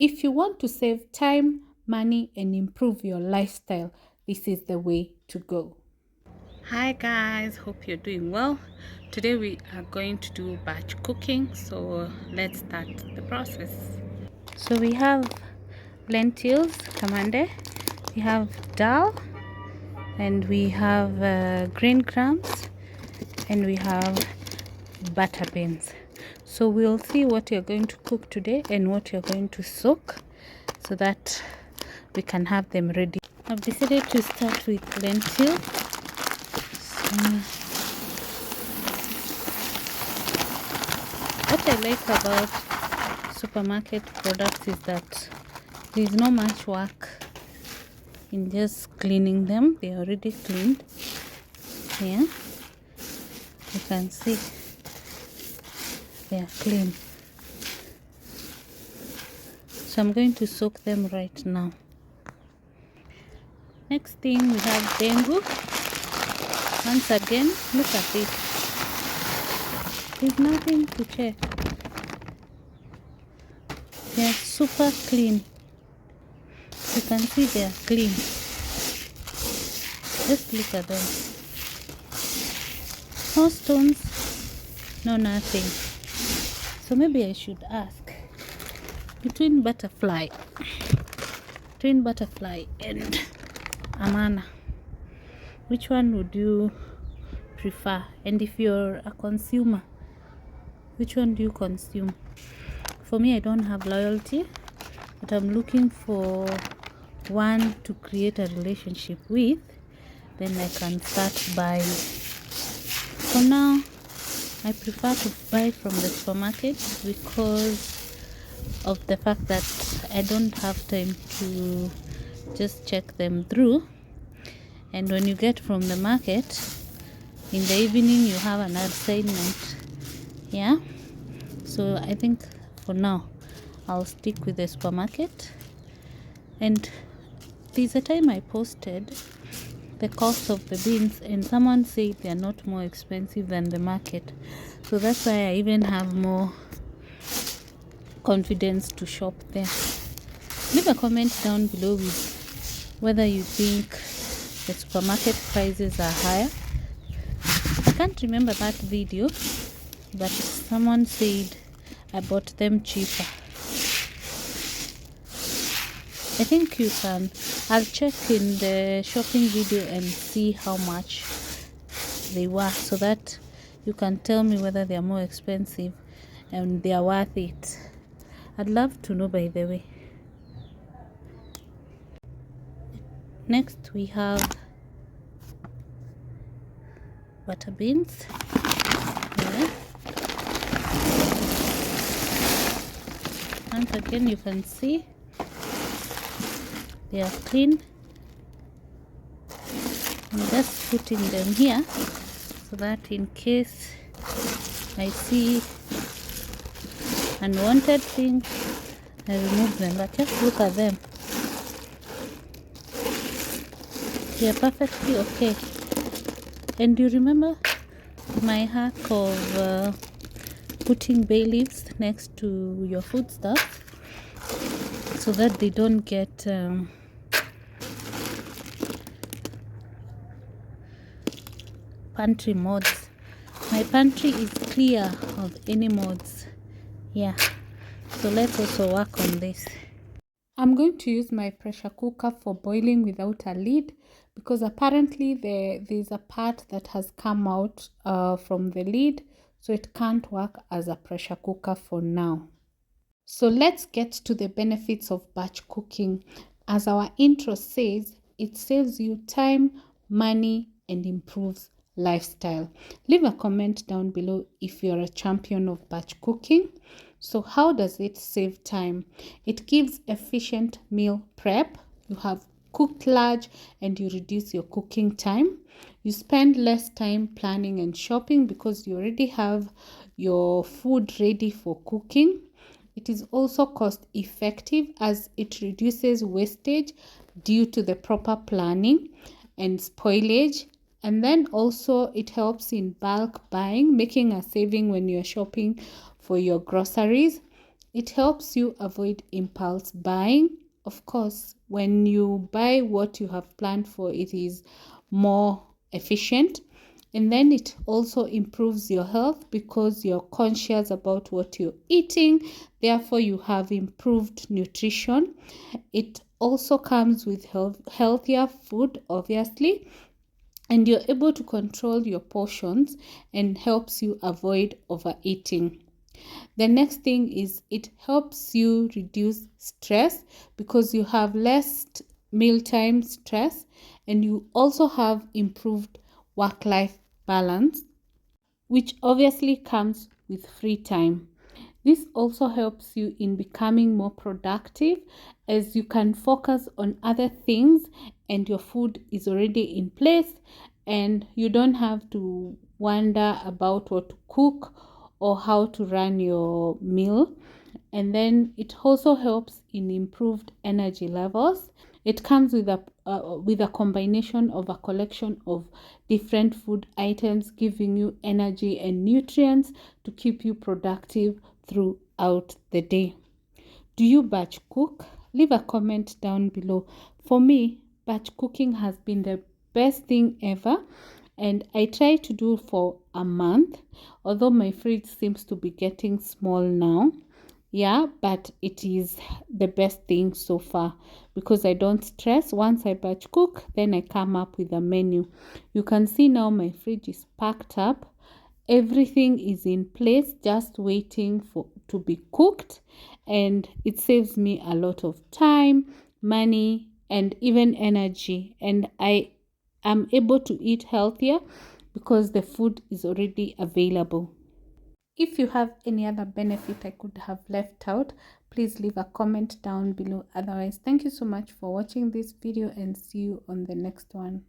If you want to save time, money, and improve your lifestyle, this is the way to go. Hi guys, hope you're doing well. Today we are going to do batch cooking, so let's start the process. So we have lentils, kamande, we have dal, and we have green grams, and we have butter beans. So we'll see what you're going to cook today and what you're going to soak so that we can have them ready. I've decided to start with lentil. What I like about supermarket products is that there's no much work in just cleaning them. They're already cleaned. Yeah, you can see they are clean. So I'm going to soak them right now. Next thing, we have dengu. Once again, look at this. There's nothing to check. They are super clean. You can see they are clean. Just look at them. No stones, no nothing. So maybe I should ask, between butterfly and Amana, which one would you prefer? And if you're a consumer, which one do you consume? For me, I don't have loyalty, but I'm looking for one to create a relationship with. Then I can start buying. For now, I prefer to buy from the supermarket because of the fact that I don't have time to just check them through. And when you get from the market, in the evening you have an assignment. Yeah, so I think for now I'll stick with the supermarket. And there's a time I posted the cost of the beans and someone said they're not more expensive than the market, so that's why I even have more confidence to shop there. Leave a comment down below with whether you think the supermarket prices are higher. I can't remember that video, but someone said I bought them cheaper. I think you can. I'll check in the shopping video and see how much they were so that you can tell me whether they are more expensive and they are worth it. I'd love to know, by the way. Next we have butter beans. Yeah. Once again, you can see they are clean. I'm just putting them here so that in case I see unwanted things, I remove them. But just look at them. They are perfectly okay. And do you remember my hack of putting bay leaves next to your foodstuff so that they don't get pantry moths? My pantry is clear of any moths. Yeah, so let's also work on this. I'm going to use my pressure cooker for boiling without a lid because apparently there's a part that has come out from the lid, so it can't work as a pressure cooker for now. So let's get to the benefits of batch cooking. As our intro says, it saves you time, money, and improves lifestyle. Leave a comment down below if you're a champion of batch cooking. So how does it save time? It gives efficient meal prep. You have cooked large and you reduce your cooking time. You spend less time planning and shopping because you already have your food ready for cooking. It is also cost effective as it reduces wastage due to the proper planning and spoilage. And then also it helps in bulk buying, making a saving when you're shopping for your groceries. It helps you avoid impulse buying. Of course, when you buy what you have planned for, it is more efficient. And then it also improves your health because you're conscious about what you're eating. Therefore, you have improved nutrition. It also comes with healthier food, obviously, and you're able to control your portions and helps you avoid overeating. The next thing is it helps you reduce stress because you have less mealtime stress, and you also have improved work-life balance, which obviously comes with free time. This also helps you in becoming more productive as you can focus on other things and your food is already in place and you don't have to wonder about what to cook or how to run your meal. And then it also helps in improved energy levels. It comes with a combination of a collection of different food items, giving you energy and nutrients to keep you productive throughout the day. Do you batch cook? Leave a comment down below. For me, batch cooking has been the best thing ever, and I try to do for a month, although my fridge seems to be getting small now. Yeah, but it is the best thing so far because I don't stress. Once I batch cook, then I come up with a menu. You can see now my fridge is packed up. Everything is in place, just waiting for to be cooked, and it saves me a lot of time, money, and even energy. And I am able to eat healthier because the food is already available. If you have any other benefit I could have left out, please leave a comment down below. Otherwise, thank you so much for watching this video and see you on the next one.